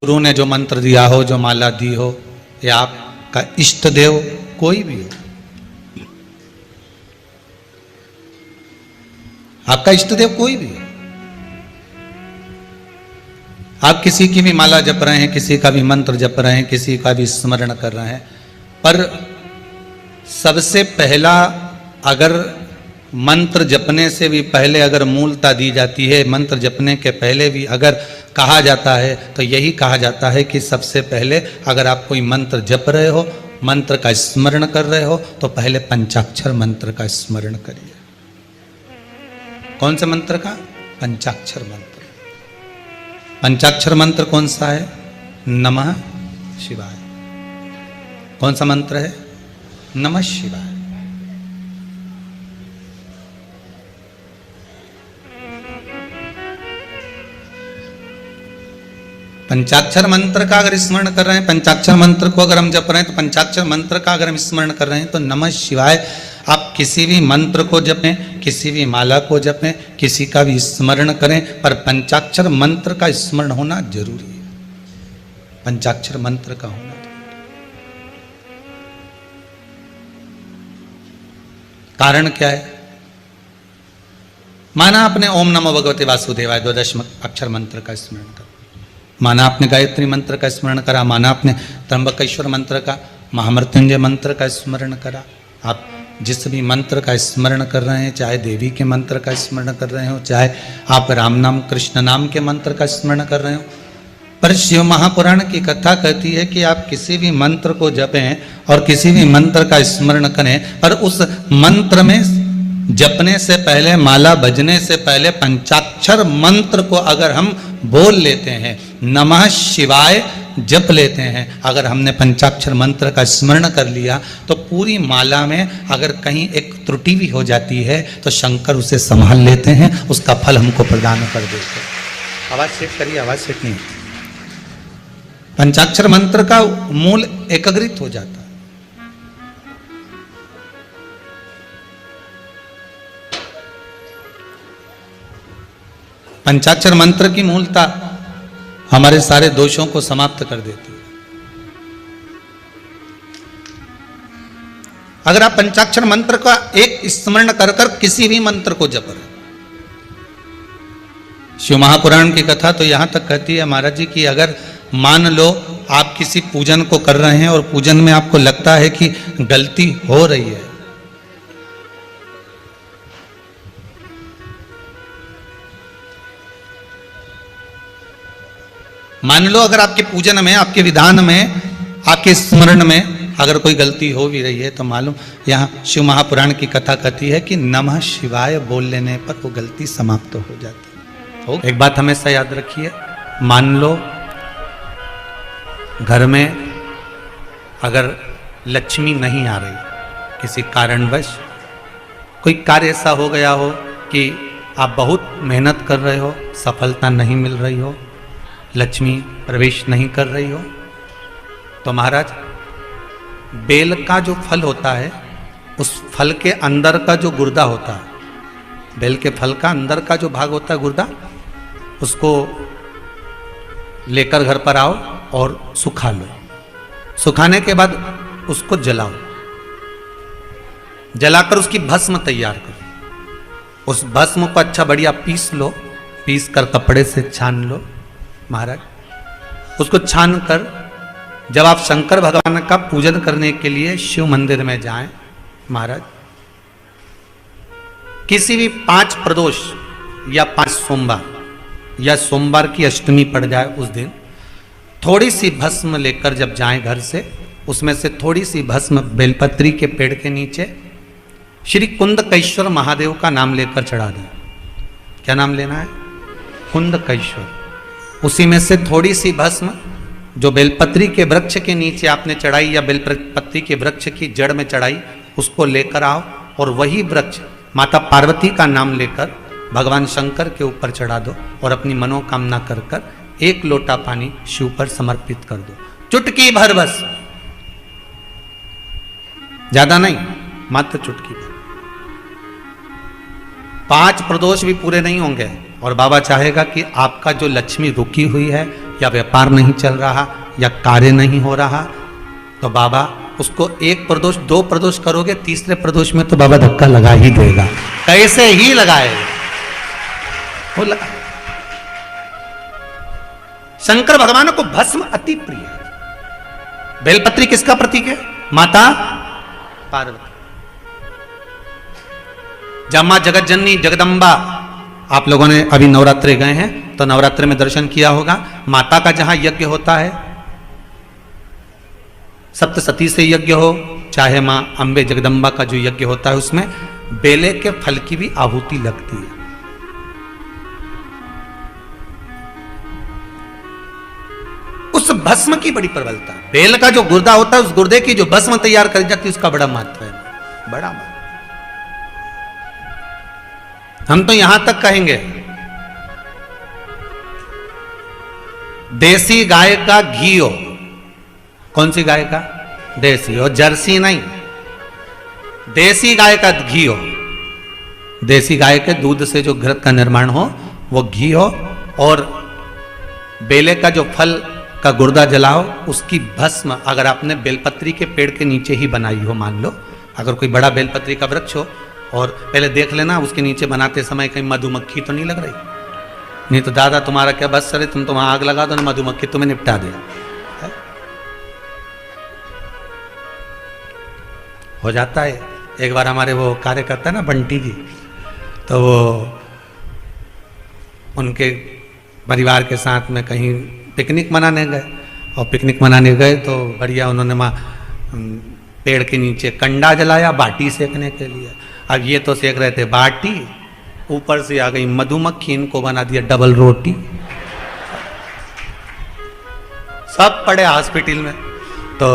गुरु ने जो मंत्र दिया हो, जो माला दी हो, या आपका इष्ट देव कोई भी हो, आपका इष्ट देव कोई भी हो, आप किसी की भी माला जप रहे हैं, किसी का भी मंत्र जप रहे हैं, किसी का भी स्मरण कर रहे हैं, पर सबसे पहला अगर मंत्र जपने से भी पहले अगर मूलता दी जाती है, मंत्र जपने के पहले भी अगर कहा जाता है तो यही कहा जाता है कि सबसे पहले अगर आप कोई मंत्र जप रहे हो, मंत्र का स्मरण कर रहे हो, तो पहले पंचाक्षर मंत्र का स्मरण करिए। कौन से मंत्र का? पंचाक्षर मंत्र। पंचाक्षर मंत्र कौन सा है? नमः शिवाय। कौन सा मंत्र है? नमः शिवाय। पंचाक्षर मंत्र का अगर स्मरण कर रहे हैं, पंचाक्षर मंत्र को अगर हम जप रहे हैं, तो पंचाक्षर मंत्र का अगर हम स्मरण कर रहे हैं तो नमः शिवाय। आप किसी भी मंत्र को जपें, किसी भी माला को जपें, किसी का भी स्मरण करें, पर पंचाक्षर मंत्र का स्मरण होना जरूरी है। पंचाक्षर मंत्र का होना जरूरी। कारण क्या है? माना आपने ओम नमो भगवते वासुदेवाय 12 अक्षर मंत्र का स्मरण करा, माना आपने गायत्री मंत्र का स्मरण करा, माना आपने त्र्यंबकेश्वर मंत्र का, महामृत्युंजय मंत्र का स्मरण करा। आप जिस भी मंत्र का स्मरण कर रहे हैं, चाहे देवी के मंत्र का स्मरण कर रहे हो, चाहे आप राम नाम कृष्ण नाम के मंत्र का स्मरण कर रहे हो, पर शिव महापुराण की कथा कहती है कि आप किसी भी मंत्र को जपें और किसी भी मंत्र का स्मरण करें, पर उस मंत्र में जपने से पहले, माला बजने से पहले पंचाक्षर मंत्र को अगर हम बोल लेते हैं, नमः शिवाय जप लेते हैं, अगर हमने पंचाक्षर मंत्र का स्मरण कर लिया, तो पूरी माला में अगर कहीं एक त्रुटि भी हो जाती है तो शंकर उसे संभाल लेते हैं, उसका फल हमको प्रदान कर देते हैं। आवाज सेट करिए, आवाज सेट नहीं। पंचाक्षर मंत्र का मूल एकाग्रित हो जाता है। पंचाक्षर मंत्र की मूलता हमारे सारे दोषों को समाप्त कर देती है। अगर आप पंचाक्षर मंत्र का एक स्मरण कर कर किसी भी मंत्र को जप रहे, शिव महापुराण की कथा तो यहां तक कहती है महाराज जी कि अगर मान लो आप किसी पूजन को कर रहे हैं और पूजन में आपको लगता है कि गलती हो रही है, मान लो अगर आपके पूजन में, आपके विधान में, आपके स्मरण में अगर कोई गलती हो भी रही है, तो मालूम यहाँ शिव महापुराण की कथा कहती है कि नमः शिवाय बोल लेने पर वो गलती समाप्त हो जाती है। एक बात हमेशा याद रखिए, मान लो घर में अगर लक्ष्मी नहीं आ रही, किसी कारणवश कोई कार्य ऐसा हो गया हो कि आप बहुत मेहनत कर रहे हो, सफलता नहीं मिल रही हो, लक्ष्मी प्रवेश नहीं कर रही हो, तो महाराज बेल का जो फल होता है, उस फल के अंदर का जो गुर्दा होता है, बेल के फल का अंदर का जो भाग होता है गुर्दा, उसको लेकर घर पर आओ और सुखा लो। सुखाने के बाद उसको जलाओ, जलाकर उसकी भस्म तैयार करो। उस भस्म को अच्छा बढ़िया पीस लो, पीस कर कपड़े से छान लो महाराज। उसको छान कर जब आप शंकर भगवान का पूजन करने के लिए शिव मंदिर में जाएं महाराज, किसी भी 5 प्रदोष या 5 सोमवार या सोमवार की अष्टमी पड़ जाए उस दिन, थोड़ी सी भस्म लेकर जब जाएं घर से, उसमें से थोड़ी सी भस्म बेलपत्री के पेड़ के नीचे श्री कुंदकेश्वर महादेव का नाम लेकर चढ़ा दें। क्या नाम लेना है? कुंदकेश्वर। उसी में से थोड़ी सी भस्म जो बेलपत्री के वृक्ष के नीचे आपने चढ़ाई या बेलपत्री के वृक्ष की जड़ में चढ़ाई, उसको लेकर आओ और वही वृक्ष माता पार्वती का नाम लेकर भगवान शंकर के ऊपर चढ़ा दो और अपनी मनोकामना कर कर 1 लोटा पानी शिव पर समर्पित कर दो। चुटकी भर बस, ज्यादा नहीं, मात्र चुटकी भर। 5 प्रदोष भी पूरे नहीं होंगे और बाबा चाहेगा कि आपका जो लक्ष्मी रुकी हुई है या व्यापार नहीं चल रहा या कार्य नहीं हो रहा, तो बाबा उसको एक प्रदोष, दो प्रदोष करोगे, तीसरे प्रदोष में तो बाबा धक्का लगा ही देगा, कैसे ही लगाएगा वो लगा। शंकर भगवान को भस्म अति प्रिय है। बेलपत्री किसका प्रतीक है? माता पार्वती। जब मां जगत जननी जगदम्बा, आप लोगों ने अभी नवरात्रे गए हैं तो नवरात्रे में दर्शन किया होगा, माता का जहां यज्ञ होता है, सप्तसती से यज्ञ हो, चाहे मां अंबे जगदम्बा का जो यज्ञ होता है, उसमें बेले के फल की भी आहुति लगती है। उस भस्म की बड़ी प्रबलता, बेल का जो गुर्दा होता है, उस गुर्दे की जो भस्म तैयार कर जाती है, उसका बड़ा महत्व है, बड़ा महत्व। हम तो यहां तक कहेंगे, देसी गाय का घी हो, कौन सी गाय का? देसी हो, जर्सी नहीं, देसी गाय का घी हो, देसी गाय के दूध से जो घृत का निर्माण हो वो घी हो, और बेले का जो फल का गुर्दा जलाओ, उसकी भस्म अगर आपने बेलपत्री के पेड़ के नीचे ही बनाई हो, मान लो अगर कोई बड़ा बेलपत्री का वृक्ष हो, और पहले देख लेना उसके नीचे बनाते समय कहीं मधुमक्खी तो नहीं लग रही, नहीं तो दादा तुम्हारा क्या बस सरे, तुम तो वहां आग लगा दो ना, मधुमक्खी तुम्हें निपटा दे। हो जाता है। एक बार हमारे वो कार्यकर्ता ना बंटी जी, तो वो उनके परिवार के साथ में कहीं पिकनिक मनाने गए, और पिकनिक मनाने गए तो बढ़िया उन्होंने वहाँ पेड़ के नीचे कंडा जलाया बाटी सेकने के लिए। अब ये तो सेक रहे थे बाटी, ऊपर से आ गई मधुमक्खी, इनको बना दिया डबल रोटी, सब पड़े हॉस्पिटल में। तो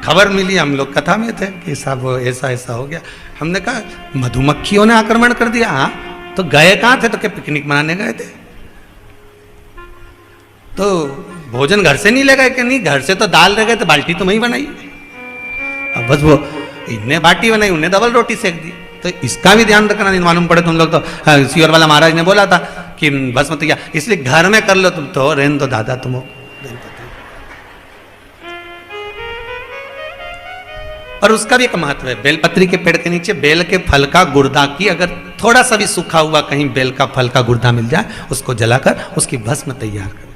खबर मिली, हम लोग कथा में थे कि साहब ऐसा ऐसा हो गया। हमने कहा मधुमक्खियों ने आक्रमण कर दिया। हाँ, तो गए कहाँ थे? तो क्या पिकनिक मनाने गए थे? तो भोजन घर से नहीं ले गए? कि नहीं, घर से तो दाल ले गए थे, बाल्टी तो वहीं बनाई। अब बस वो इनने बाटी बनाई, उन्हें डबल रोटी सेक दी। तो इसका भी ध्यान रखना, नहीं मालूम पड़े तुम लोग तो सियोर वाला महाराज ने बोला था कि बस मत, क्या इसलिए घर में कर लो तुम, तो रेन दो दादा तुम हो। और उसका भी एक महत्व है। बेलपत्री के पेड़ के नीचे बेल के फल का गुर्दा की, अगर थोड़ा सा भी सूखा हुआ कहीं बेल का फल का गुर्दा मिल जाए, उसको जलाकर उसकी भस्म तैयार कर,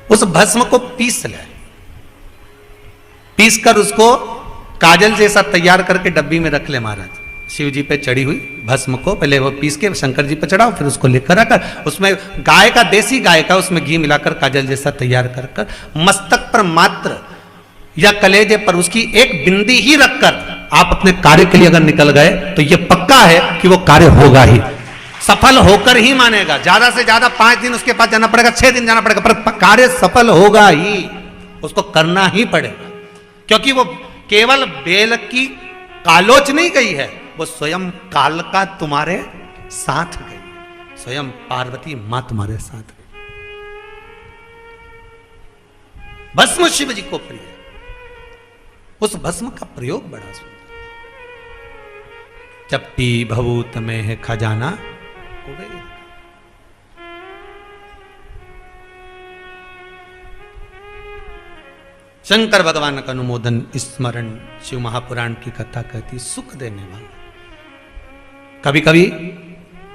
उस भस्म को पीस ले, पीस कर उसको काजल जैसा तैयार करके डब्बी में रख ले महाराज। शिव जी पे चढ़ी हुई भस्म को पहले वो पीस के शंकर जी पे चढ़ाओ, फिर उसको लेकर आकर उसमें गाय का, देसी गाय का, उसमें घी मिलाकर काजल जैसा तैयार कर कर मस्तक पर मात्र या कलेजे पर उसकी एक बिंदी ही रखकर आप अपने कार्य के लिए अगर निकल गए तो ये पक्का है कि वो कार्य होगा ही, सफल होकर ही मानेगा। ज्यादा से ज्यादा 5 दिन उसके पास जाना पड़ेगा, 6 दिन जाना पड़ेगा, पर कार्य सफल होगा ही, उसको करना ही पड़ेगा। क्योंकि वो केवल बेल की कालोच नहीं गई है, वो स्वयं काल का तुम्हारे साथ गई, स्वयं पार्वती मां तुम्हारे साथ गई। भस्म शिव जी को प्रिय, उस भस्म का प्रयोग बड़ा सुंदर। चपटी भभूत में है खजाना कुबेर। शंकर भगवान का अनुमोदन स्मरण शिव महापुराण की कथा कहती सुख देने वाला। कभी कभी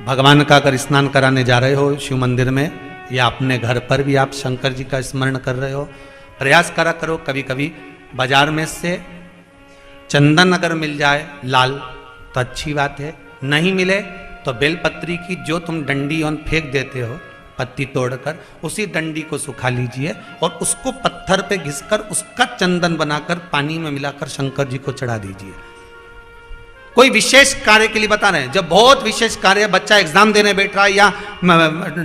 भगवान का अगर स्नान कराने जा रहे हो शिव मंदिर में, या अपने घर पर भी आप शंकर जी का स्मरण कर रहे हो, प्रयास करा करो कभी कभी बाजार में से चंदन अगर मिल जाए लाल तो अच्छी बात है, नहीं मिले तो बेलपत्री की जो तुम डंडी और फेंक देते हो पत्ती तोड़कर, उसी डंडी को सुखा लीजिए और उसको पत्थर पे घिसकर उसका चंदन बनाकर पानी में मिलाकर शंकर जी को चढ़ा दीजिए। कोई विशेष कार्य के लिए बता रहे हैं, जब बहुत विशेष कार्य, बच्चा एग्जाम देने बैठ रहा है या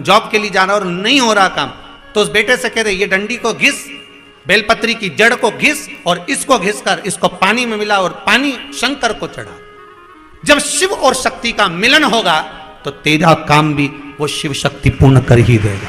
जॉब के लिए जा रहा है और नहीं हो रहा काम, तो उस बेटे से कह रहे ये डंडी को घिस, बेलपत्री की जड़ को घिस और इसको घिसकर इसको पानी में मिला और पानी शंकर को चढ़ा। जब शिव और शक्ति का मिलन होगा तो तेरा काम भी वो शिव शक्ति पूर्ण कर ही देगा।